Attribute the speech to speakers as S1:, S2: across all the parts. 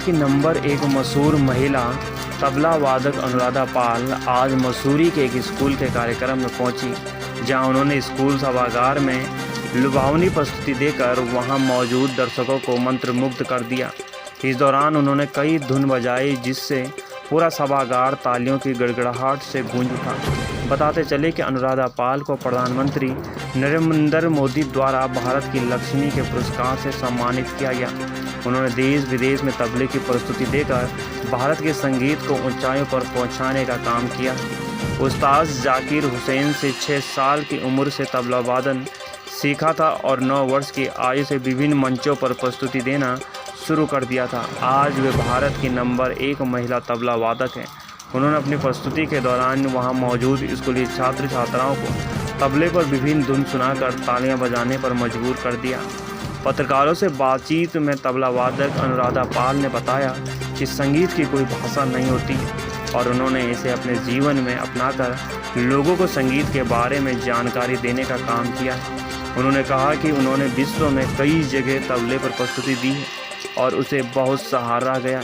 S1: की नंबर 1 मशहूर महिला तबला वादक अनुराधा पाल आज मसूरी के एक स्कूल के कार्यक्रम में पहुंची, जहां उन्होंने स्कूल सभागार में लुभावनी प्रस्तुति देकर वहां मौजूद दर्शकों को मंत्रमुग्ध कर दिया। इस दौरान उन्होंने कई धुन बजाई, जिससे पूरा सभागार तालियों की गड़गड़ाहट से गूंज उठा। बताते चले कि अनुराधा पाल को प्रधानमंत्री नरेंद्र मोदी द्वारा भारत की लक्ष्मी के पुरस्कार से सम्मानित किया गया। उन्होंने देश विदेश में तबले की प्रस्तुति देकर भारत के संगीत को ऊंचाइयों पर पहुंचाने का काम किया। उस्ताद जाकिर हुसैन से 6 साल की उम्र से तबला वादन सीखा था और 9 वर्ष की आयु से विभिन्न मंचों पर प्रस्तुति देना शुरू कर दिया था। आज वे भारत की नंबर 1 महिला तबला वादक हैं। उन्होंने अपनी प्रस्तुति के दौरान वहां मौजूद स्कूली छात्र छात्राओं को तबले पर विभिन्न धुन सुनाकर तालियां बजाने पर मजबूर कर दिया। पत्रकारों से बातचीत में तबला वादक अनुराधा पाल ने बताया कि संगीत की कोई भाषा नहीं होती और उन्होंने इसे अपने जीवन में अपनाकर लोगों को संगीत के बारे में जानकारी देने का काम किया। उन्होंने कहा कि उन्होंने विश्व में कई जगह तबले पर प्रस्तुति दी और उसे बहुत सराहा गया।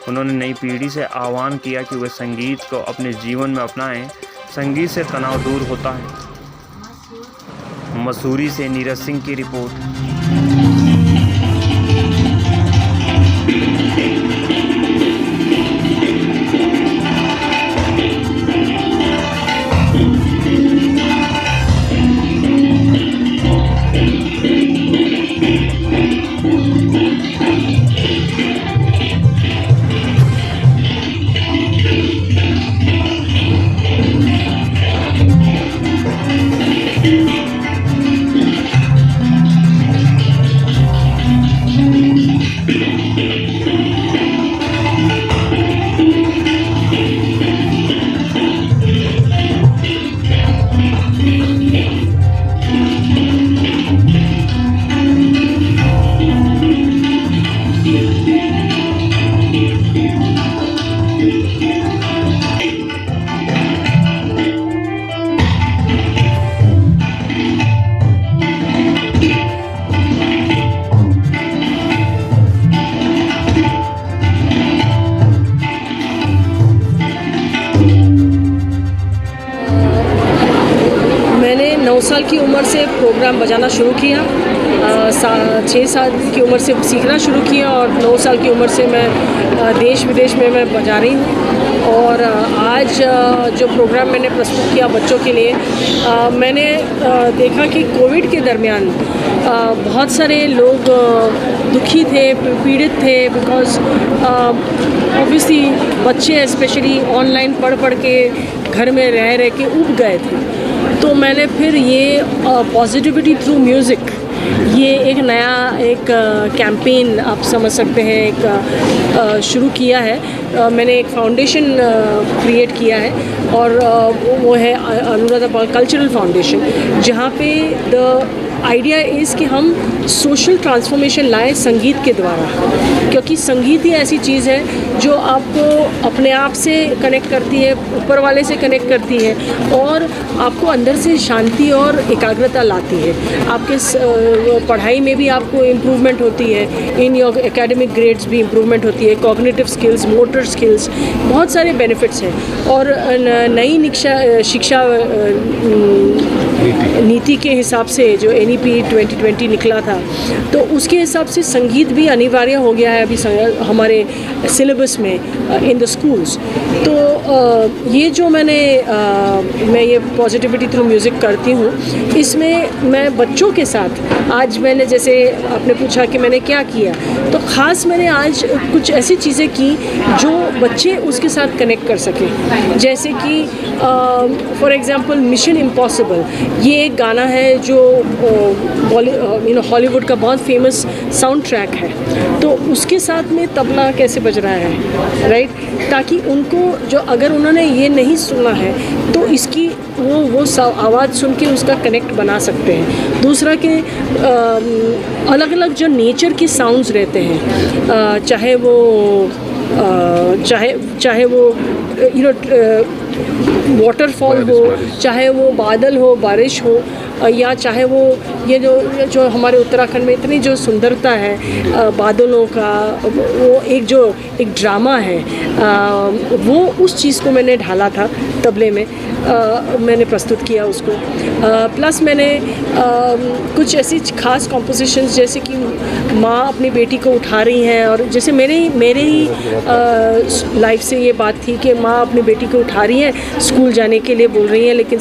S1: उन्होंने नई पीढ़ी से आह्वान किया कि वे संगीत को अपने जीवन में अपनाएं। संगीत से तनाव दूर होता है। मसूरी से नीरज सिंह की रिपोर्ट।
S2: मैंने 9 साल की उम्र से प्रोग्राम बजाना शुरू किया। 6 साल की उम्र से सीखना शुरू किया और 9 साल की उम्र से मैं देश विदेश में मैं बजा रही हूँ। और आज जो प्रोग्राम मैंने प्रस्तुत किया बच्चों के लिए, मैंने देखा कि कोविड के दरमियान बहुत सारे लोग दुखी थे, पीड़ित थे, बिकॉज़ ऑब्वियसली बच्चे स्पेशली ऑनलाइन पढ़ के घर में रह के ऊब गए थे। तो मैंने फिर ये पॉजिटिविटी थ्रू म्यूज़िक, ये एक नया कैंपेन आप समझ सकते हैं, एक शुरू किया है। मैंने एक फाउंडेशन क्रिएट किया है और वो है अनुराधा पाल कल्चरल फाउंडेशन, जहाँ पे द आइडिया इज़ कि हम सोशल ट्रांसफॉर्मेशन लाएं संगीत के द्वारा, क्योंकि संगीत ही ऐसी चीज़ है जो आपको अपने आप से कनेक्ट करती है, ऊपर वाले से कनेक्ट करती है और आपको अंदर से शांति और एकाग्रता लाती है। आपके पढ़ाई में भी आपको इम्प्रूवमेंट होती है, इन योर एकेडमिक ग्रेड्स भी इम्प्रूवमेंट होती है, कॉग्निटिव स्किल्स, मोटर स्किल्स, बहुत सारे बेनिफिट्स हैं। और नई शिक्षा नीति के हिसाब से जो NEP 2020 निकला था, तो उसके हिसाब से संगीत भी अनिवार्य हो गया है अभी हमारे सिलेबस में इन द स्कूल्स। तो ये जो मैं ये पॉजिटिविटी थ्रू म्यूज़िक करती हूँ, इसमें मैं बच्चों के साथ आज मैंने, जैसे आपने पूछा कि मैंने क्या किया, तो ख़ास मैंने आज कुछ ऐसी चीज़ें की जो बच्चे उसके साथ कनेक्ट कर सकें। जैसे कि फॉर एग्ज़ाम्पल मिशन इम्पॉसिबल, ये एक गाना है जो हॉलीवुड का बहुत फेमस साउंड ट्रैक है, तो उसके साथ में तबला कैसे बज रहा है, राइट, ताकि उनको जो अगर उन्होंने ये नहीं सुना है तो इसकी वो आवाज़ सुन के उसका कनेक्ट बना सकते हैं। दूसरा कि अलग अलग जो नेचर की साउंड्स रहते हैं, चाहे वो वाटरफॉल हो, चाहे वो बादल हो, बारिश हो, या चाहे वो ये जो हमारे उत्तराखंड में इतनी जो सुंदरता है बादलों का, वो एक ड्रामा है, वो उस चीज़ को मैंने ढाला था तबले में, मैंने प्रस्तुत किया उसको। प्लस मैंने कुछ ऐसी खास कॉम्पोजिशंस, जैसे कि माँ अपनी बेटी को उठा रही हैं, और जैसे मेरे ही लाइफ से ये बात थी कि माँ अपनी बेटी को उठा रही हैं, स्कूल जाने के लिए बोल रही हैं, लेकिन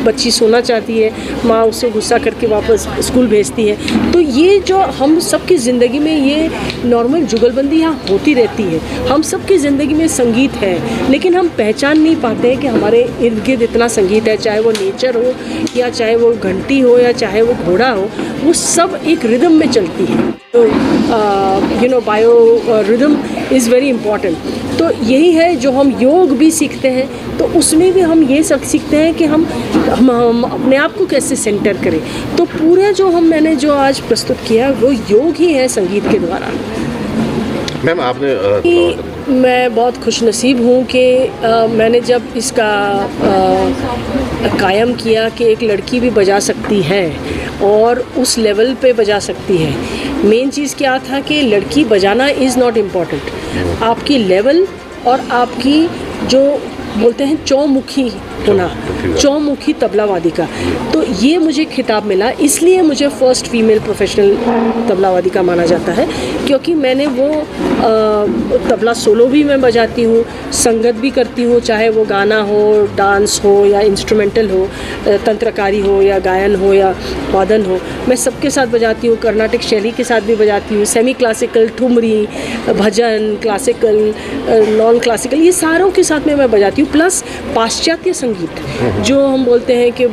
S2: बच्ची सोना चाहती है, माँ उससे गुस्सा करके वापस स्कूल भेजती है। तो ये जो हम सबकी ज़िंदगी में ये नॉर्मल जुगलबंदी यहाँ होती रहती है, हम सबकी ज़िंदगी में संगीत है, लेकिन हम पहचान नहीं पाते हैं कि हमारे इर्द गिर्द इतना संगीत है, चाहे वो नेचर हो, या चाहे वो घंटी हो, या चाहे वो घोड़ा हो, वो सब एक रिदम में चलती है। तो bio rhythm is very important. तो यही है जो हम योग भी सीखते हैं, तो उसमें भी हम ये सब सीखते हैं कि हम अपने आप को कैसे सेंटर करें। तो पूरा मैंने जो आज प्रस्तुत किया वो योग ही है संगीत के द्वारा।
S3: मैम आपने
S2: मैं बहुत खुशनसीब हूँ कि मैंने जब इसका कायम किया कि एक लड़की भी बजा सकती है और उस लेवल पे बजा सकती है। मेन चीज़ क्या था कि लड़की बजाना इज़ नॉट इम्पॉर्टेंट, आपकी लेवल और आपकी जो बोलते हैं चौमुखी होना, चौमुखी तबला वादिका। तो ये मुझे खिताब मिला, इसलिए मुझे फर्स्ट फीमेल प्रोफेशनल तबला वादिका माना जाता है, क्योंकि मैंने वो तबला सोलो भी मैं बजाती हूँ, संगत भी करती हूँ, चाहे वो गाना हो, डांस हो, या इंस्ट्रूमेंटल हो, तंत्रकारी हो, या गायन हो, या वादन हो, मैं सबके साथ बजाती हूँ। कर्नाटक शैली के साथ भी बजाती हूँ, सेमी क्लासिकल, ठुमरी, भजन, क्लासिकल, नॉन क्लासिकल, ये सारों के साथ में मैं बजाती हूँ। प्लस पाश्चात्य संगीत जो हम बोलते हैं कि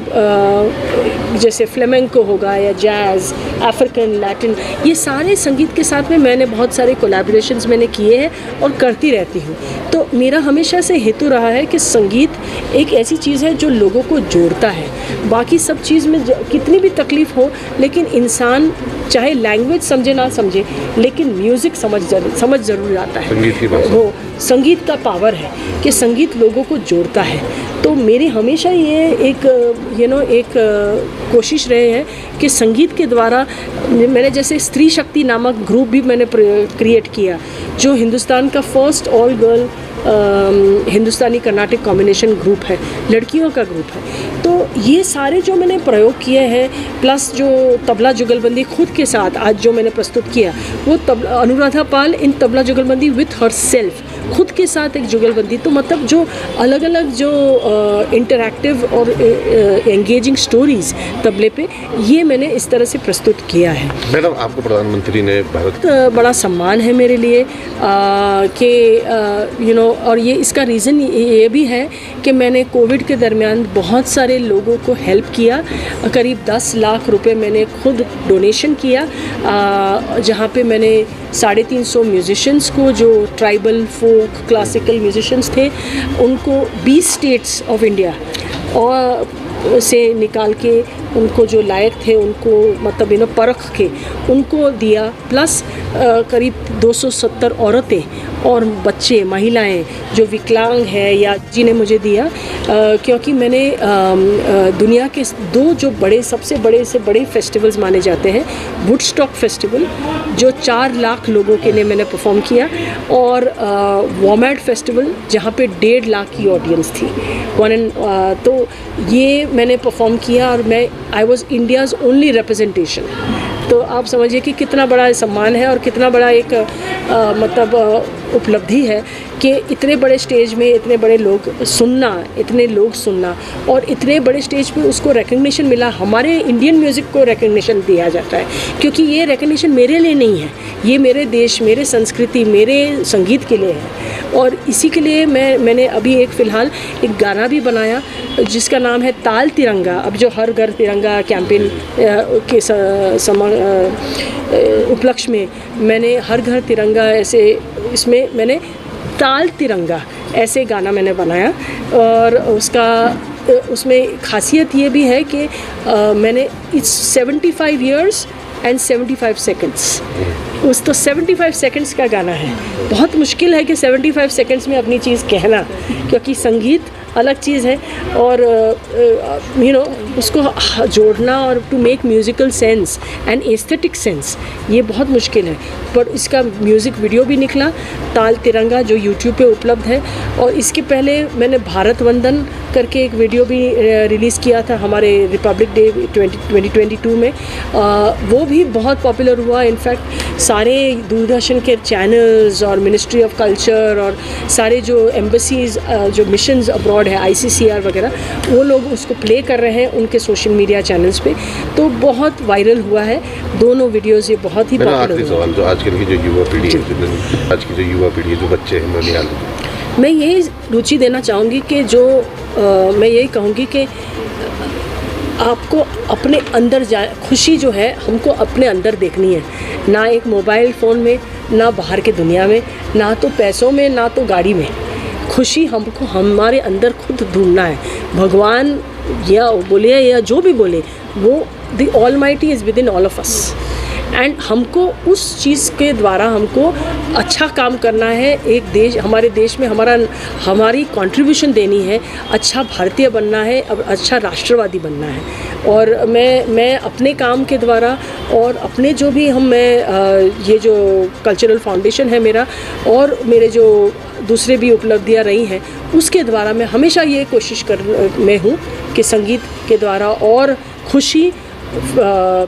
S2: जैसे फ्लेमेंको होगा, या जैज़, अफ्रीकन, लैटिन, ये सारे संगीत के साथ में मैंने बहुत सारे कोलैबोरेशंस मैंने किए हैं और करती रहती हूँ। तो मेरा हमेशा से हेतु रहा है कि संगीत एक ऐसी चीज़ है जो लोगों को जोड़ता है। बाकी सब चीज़ में कितनी भी तकलीफ़ हो, लेकिन इंसान चाहे लैंग्वेज समझे ना समझे, लेकिन म्यूज़िक समझ ज़रूर आता है।
S3: संगीत की भाषा,
S2: वो संगीत का पावर है कि संगीत लोगों को जोड़ता है। तो मेरी हमेशा ये एक कोशिश रहे है कि संगीत के द्वारा मैंने जैसे स्त्री शक्ति नामक ग्रुप भी मैंने क्रिएट किया, जो हिंदुस्तान का फर्स्ट ऑल गर्ल हिंदुस्तानी कर्नाटक कॉम्बिनेशन ग्रुप है, लड़कियों का ग्रुप है। तो ये सारे जो मैंने प्रयोग किए हैं, प्लस जो तबला जुगलबंदी खुद के साथ आज जो मैंने प्रस्तुत किया, वो अनुराधा पाल इन तबला जुगलबंदी विथ हर सेल्फ, खुद के साथ एक जुगलबंदी। तो मतलब जो अलग अलग जो इंटरैक्टिव और एंगेजिंग स्टोरीज़ तबले पे, ये मैंने इस तरह से प्रस्तुत किया है।
S3: मैडम आपको प्रधानमंत्री ने भारत
S2: बड़ा सम्मान है मेरे लिए कि और ये इसका रीज़न ये भी है कि मैंने कोविड के दरमियान बहुत सारे लोगों को हेल्प किया। करीब 10 लाख रुपए मैंने खुद डोनेशन किया, जहाँ पे मैंने 350 म्यूज़िशंस को, जो ट्राइबल, फोक, क्लासिकल म्यूज़िशंस थे, उनको 20 स्टेट्स ऑफ इंडिया और से निकाल के उनको जो लायक थे उनको मतलब परख के उनको दिया। प्लस करीब 270 औरतें और बच्चे, महिलाएं जो विकलांग हैं या जिन्हें मुझे दिया, क्योंकि मैंने दुनिया के 2 जो सबसे बड़े फेस्टिवल्स माने जाते हैं, वुडस्टॉक फेस्टिवल जो 4 लाख लोगों के लिए मैंने परफॉर्म किया, और वॉमैड फेस्टिवल जहाँ पे 1.5 लाख की ऑडियंस थी। तो ये मैंने परफॉर्म किया, और I was India's only representation. तो आप समझिए कि कितना बड़ा सम्मान है और कितना बड़ा एक उपलब्धि है कि इतने बड़े स्टेज में इतने बड़े लोग सुनना और इतने बड़े स्टेज पे उसको रिकग्निशन मिला। हमारे इंडियन म्यूज़िक को रिकग्निशन दिया जाता है, क्योंकि ये रिकग्निशन मेरे लिए नहीं है, ये मेरे देश, मेरे संस्कृति, मेरे संगीत के लिए है। और इसी के लिए मैंने अभी फ़िलहाल एक गाना भी बनाया जिसका नाम है ताल तिरंगा। अब जो हर घर तिरंगा कैंपेन के उपलक्ष्य में मैंने हर घर तिरंगा इसमें मैंने ताल तिरंगा ऐसे गाना मैंने बनाया, और उसमें खासियत ये भी है कि मैंने 75 years and 75 seconds, तो 75 सेकंड्स का गाना है। बहुत मुश्किल है कि 75 सेकंड्स में अपनी चीज़ कहना, क्योंकि संगीत अलग चीज़ है। और उसको जोड़ना और to make musical sense and aesthetic sense ये बहुत मुश्किल है। पर इसका म्यूज़िक वीडियो भी निकला, ताल तिरंगा, जो यूट्यूब पे उपलब्ध है। और इसके पहले मैंने भारत वंदन करके एक वीडियो भी रिलीज़ किया था हमारे रिपब्लिक डे 2022 में। वो भी बहुत पॉपुलर हुआ। इनफैक्ट सारे दूरदर्शन के चैनल्स और मिनिस्ट्री ऑफ कल्चर और सारे जो एम्बेसीज जो मिशंस अब्रॉड है ICCR वगैरह, वो लोग उसको प्ले कर रहे हैं उनके सोशल मीडिया चैनल्स पे, तो बहुत वायरल हुआ है दोनों वीडियोस। ये बहुत ही पॉपुलर
S3: आखिरी सवाल, जो आजकल की जो युवा पीढ़ी है, आज की जो युवा पीढ़ी है, जो बच्चे हैं ननिहाल,
S2: मैं यही रुचि देना चाहूँगी कि जो मैं यही कहूँगी कि आपको अपने अंदर खुशी जो है हमको अपने अंदर देखनी है, ना एक मोबाइल फ़ोन में, ना बाहर के दुनिया में, ना तो पैसों में, ना तो गाड़ी में। खुशी हमको हमारे अंदर खुद ढूंढना है। भगवान या बोले या जो भी बोले, वो the almighty is with in all of us. And हमको उस चीज़ के द्वारा हमको अच्छा काम करना है। एक देश, हमारे देश में हमारी कंट्रीब्यूशन देनी है, अच्छा भारतीय बनना है, अब अच्छा राष्ट्रवादी बनना है। और मैं अपने काम के द्वारा और अपने जो भी ये जो कल्चरल फाउंडेशन है मेरा, और मेरे जो दूसरे भी उपलब्धियाँ रही हैं, उसके द्वारा मैं हमेशा ये कोशिश में हूँ कि संगीत के द्वारा और खुशी